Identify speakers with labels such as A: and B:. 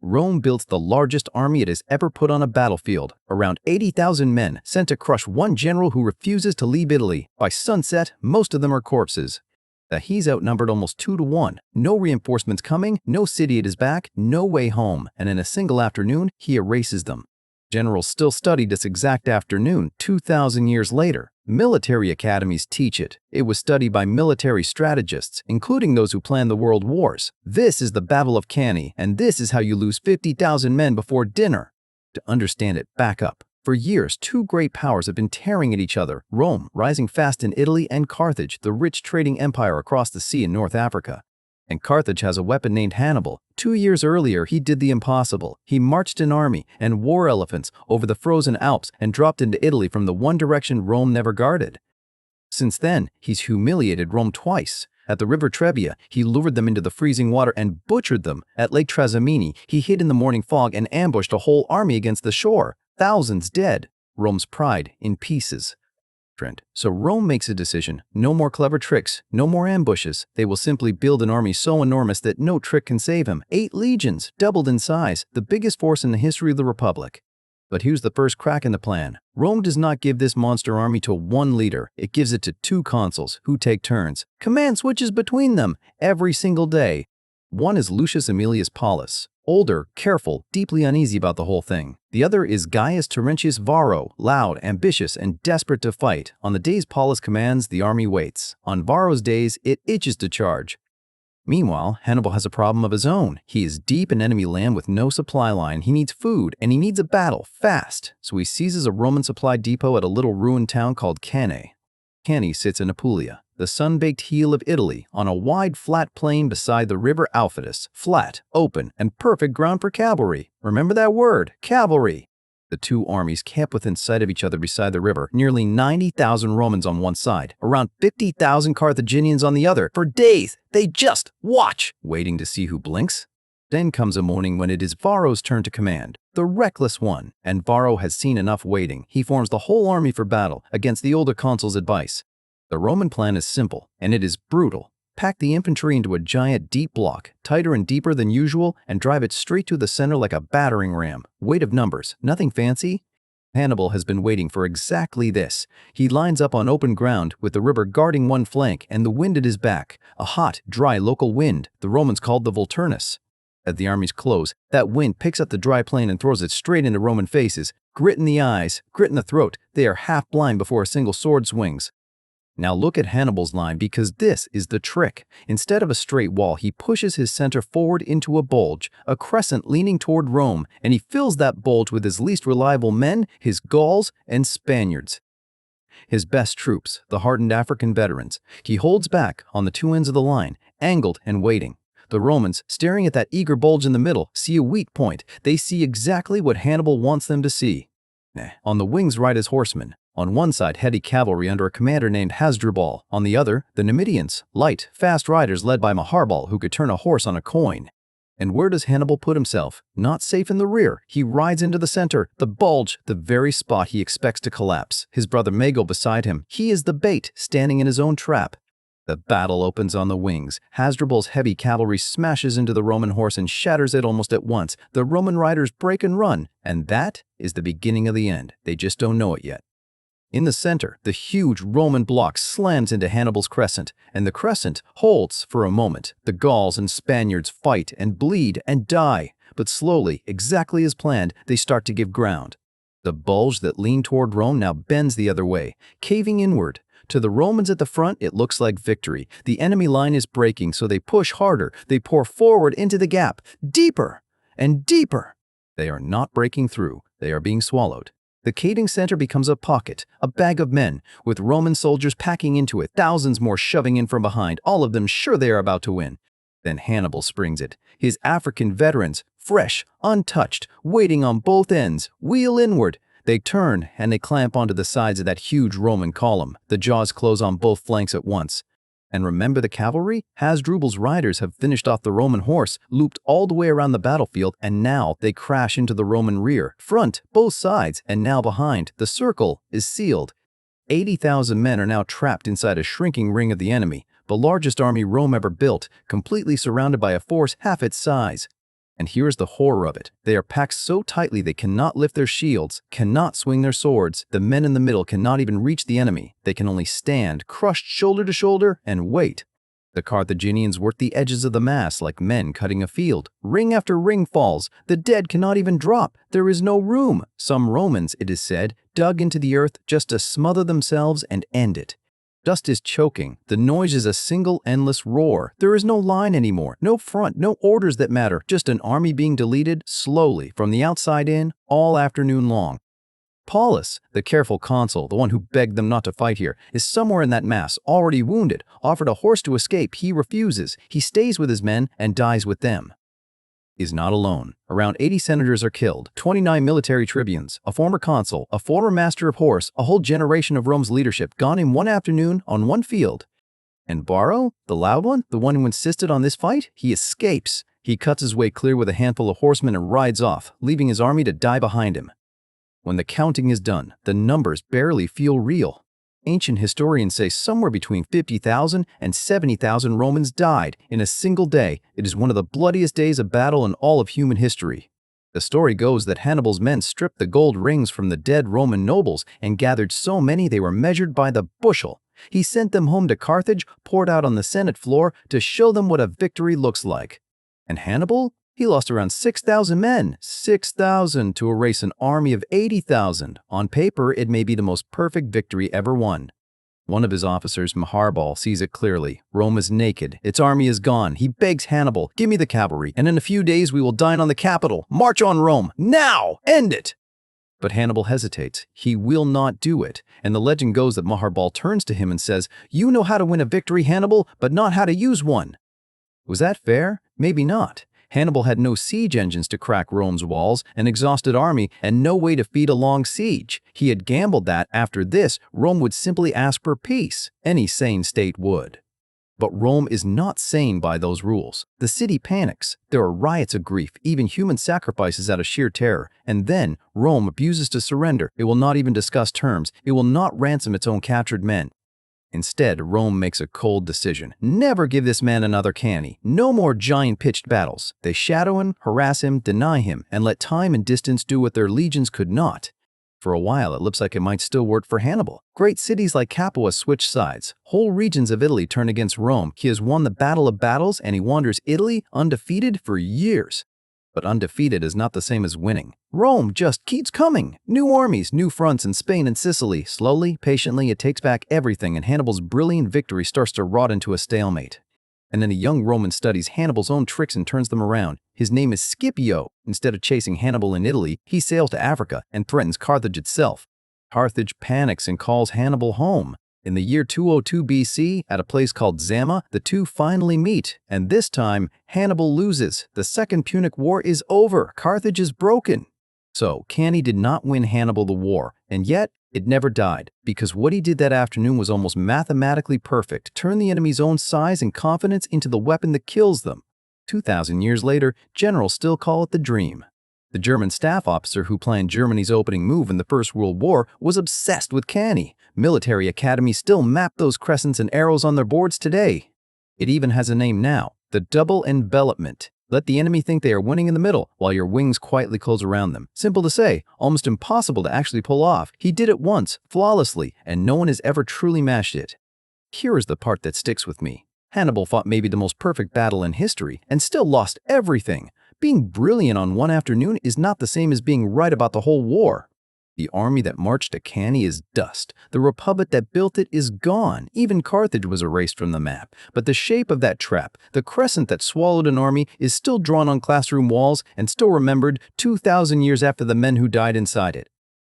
A: Rome built the largest army it has ever put on a battlefield, around 80,000 men sent to crush one general who refuses to leave Italy. By sunset, most of them are corpses. He's outnumbered almost 2 to 1. No reinforcements coming, no city at his back, no way home, and in a single afternoon, he erases them. Generals still study this exact afternoon 2,000 years later. Military academies teach it. It was studied by military strategists, including those who planned the world wars. This is the Battle of Cannae, and this is how you lose 50,000 men before dinner. To understand it, back up. For years, two great powers have been tearing at each other. Rome, rising fast in Italy, and Carthage, the rich trading empire across the sea in North Africa. And Carthage has a weapon named Hannibal. 2 years earlier, he did the impossible. He marched an army and war elephants over the frozen Alps and dropped into Italy from the one direction Rome never guarded. Since then, he's humiliated Rome twice. At the river Trebia, he lured them into the freezing water and butchered them. At Lake Trasimene, he hid in the morning fog and ambushed a whole army against the shore. Thousands dead. Rome's pride in pieces. So Rome makes a decision. No more clever tricks, no more ambushes. They will simply build an army so enormous that no trick can save him. 8 legions, doubled in size, the biggest force in the history of the Republic. But here's the first crack in the plan. Rome does not give this monster army to one leader. It gives it to 2 consuls who take turns. Command switches between them every single day. One is Lucius Aemilius Paulus, older, careful, deeply uneasy about the whole thing. The other is Gaius Terentius Varro, loud, ambitious, and desperate to fight. On the days Paulus commands, the army waits. On Varro's days, it itches to charge. Meanwhile, Hannibal has a problem of his own. He is deep in enemy land with no supply line. He needs food, and he needs a battle, fast. So he seizes a Roman supply depot at a little ruined town called Cannae. Cannae sits in Apulia, the sun-baked heel of Italy, on a wide, flat plain beside the river Aufidus. Flat, open, and perfect ground for cavalry. Remember that word, cavalry. The 2 armies camp within sight of each other beside the river, nearly 90,000 Romans on one side, around 50,000 Carthaginians on the other. For days, they just watch, waiting to see who blinks. Then comes a morning when it is Varro's turn to command, the reckless one, and Varro has seen enough waiting. He forms the whole army for battle against the older consul's advice. The Roman plan is simple, and it is brutal. Pack the infantry into a giant deep block, tighter and deeper than usual, and drive it straight to the center like a battering ram. Weight of numbers, nothing fancy. Hannibal has been waiting for exactly this. He lines up on open ground with the river guarding one flank and the wind at his back, a hot, dry local wind the Romans called the Vulturnus. At the army's close, that wind picks up the dry plain and throws it straight into Roman faces. Grit in the eyes, grit in the throat. They are half blind before a single sword swings. Now look at Hannibal's line, because this is the trick. Instead of a straight wall, he pushes his center forward into a bulge, a crescent leaning toward Rome, and he fills that bulge with his least reliable men, his Gauls and Spaniards. His best troops, the hardened African veterans. He holds back on the 2 ends of the line, angled and waiting. The Romans, staring at that eager bulge in the middle, see a weak point. They see exactly what Hannibal wants them to see. On the wings ride his horsemen. On one side, heavy cavalry under a commander named Hasdrubal. On the other, the Numidians, light, fast riders led by Maharbal who could turn a horse on a coin. And where does Hannibal put himself? Not safe in the rear. He rides into the center, the bulge, the very spot he expects to collapse. His brother Mago beside him. He is the bait, standing in his own trap. The battle opens on the wings. Hasdrubal's heavy cavalry smashes into the Roman horse and shatters it almost at once. The Roman riders break and run, and that is the beginning of the end. They just don't know it yet. In the center, the huge Roman block slams into Hannibal's crescent, and the crescent holds for a moment. The Gauls and Spaniards fight and bleed and die, but slowly, exactly as planned, they start to give ground. The bulge that leaned toward Rome now bends the other way, caving inward. To the Romans at the front, it looks like victory. The enemy line is breaking, so they push harder. They pour forward into the gap, deeper and deeper. They are not breaking through. They are being swallowed. The caving center becomes a pocket, a bag of men, with Roman soldiers packing into it, thousands more shoving in from behind, all of them sure they are about to win. Then Hannibal springs it. His African veterans, fresh, untouched, waiting on both ends, wheel inward. They turn and they clamp onto the sides of that huge Roman column. The jaws close on both flanks at once. And remember the cavalry? Hasdrubal's riders have finished off the Roman horse, looped all the way around the battlefield, and now they crash into the Roman rear, front, both sides, and now behind. The circle is sealed. 80,000 men are now trapped inside a shrinking ring of the enemy, the largest army Rome ever built, completely surrounded by a force half its size. And here's the horror of it. They are packed so tightly they cannot lift their shields, cannot swing their swords. The men in the middle cannot even reach the enemy. They can only stand, crushed shoulder to shoulder, and wait. The Carthaginians work the edges of the mass like men cutting a field. Ring after ring falls. The dead cannot even drop. There is no room. Some Romans, it is said, dug into the earth just to smother themselves and end it. Dust is choking. The noise is a single endless roar. There is no line anymore, no front, no orders that matter, just an army being deleted slowly from the outside in all afternoon long. Paulus, the careful consul, the one who begged them not to fight here, is somewhere in that mass, already wounded. Offered a horse to escape, he refuses. He stays with his men and dies with them. Is not alone. Around 80 senators are killed, 29 military tribunes, a former consul, a former master of horse, a whole generation of Rome's leadership gone in one afternoon on one field. And Varro, the loud one, the one who insisted on this fight, he escapes. He cuts his way clear with a handful of horsemen and rides off, leaving his army to die behind him. When the counting is done, the numbers barely feel real. Ancient historians say somewhere between 50,000 and 70,000 Romans died in a single day. It is one of the bloodiest days of battle in all of human history. The story goes that Hannibal's men stripped the gold rings from the dead Roman nobles and gathered so many they were measured by the bushel. He sent them home to Carthage, poured out on the Senate floor to show them what a victory looks like. And Hannibal? He lost around 6,000 men. 6,000 to erase an army of 80,000. On paper, it may be the most perfect victory ever won. One of his officers, Hannibal, sees it clearly. Rome is naked. Its army is gone. He begs Hannibal, "Give me the cavalry, and in a few days we will dine on the capital. March on Rome! Now! End it!" But Hannibal hesitates. He will not do it. And the legend goes that Hannibal turns to him and says, "You know how to win a victory, Hannibal, but not how to use one." Was that fair? Maybe not. Hannibal had no siege engines to crack Rome's walls, an exhausted army, and no way to feed a long siege. He had gambled that, after this, Rome would simply ask for peace. Any sane state would. But Rome is not sane by those rules. The city panics. There are riots of grief, even human sacrifices out of sheer terror. And then, Rome refuses to surrender. It will not even discuss terms. It will not ransom its own captured men. Instead, Rome makes a cold decision. Never give this man another Cannae. No more giant pitched battles. They shadow him, harass him, deny him, and let time and distance do what their legions could not. For a while, it looks like it might still work for Hannibal. Great cities like Capua switch sides. Whole regions of Italy turn against Rome. He has won the battle of battles, and he wanders Italy undefeated for years. But undefeated is not the same as winning. Rome just keeps coming. New armies, new fronts in Spain and Sicily. Slowly, patiently, it takes back everything, and Hannibal's brilliant victory starts to rot into a stalemate. And then a young Roman studies Hannibal's own tricks and turns them around. His name is Scipio. Instead of chasing Hannibal in Italy, he sails to Africa and threatens Carthage itself. Carthage panics and calls Hannibal home. In the year 202 BC, at a place called Zama, the two finally meet, and this time, Hannibal loses. The Second Punic War is over. Carthage is broken. So, Cannae did not win Hannibal the war, and yet, it never died, because what he did that afternoon was almost mathematically perfect. Turn the enemy's own size and confidence into the weapon that kills them. 2,000 years later, generals still call it the dream. The German staff officer who planned Germany's opening move in the First World War was obsessed with Cannae. Military academies still map those crescents and arrows on their boards today. It even has a name now, the double envelopment. Let the enemy think they are winning in the middle, while your wings quietly close around them. Simple to say, almost impossible to actually pull off. He did it once, flawlessly, and no one has ever truly matched it. Here is the part that sticks with me. Hannibal fought maybe the most perfect battle in history, and still lost everything. Being brilliant on one afternoon is not the same as being right about the whole war. The army that marched to Cannae is dust. The republic that built it is gone. Even Carthage was erased from the map. But the shape of that trap, the crescent that swallowed an army, is still drawn on classroom walls and still remembered 2,000 years after the men who died inside it.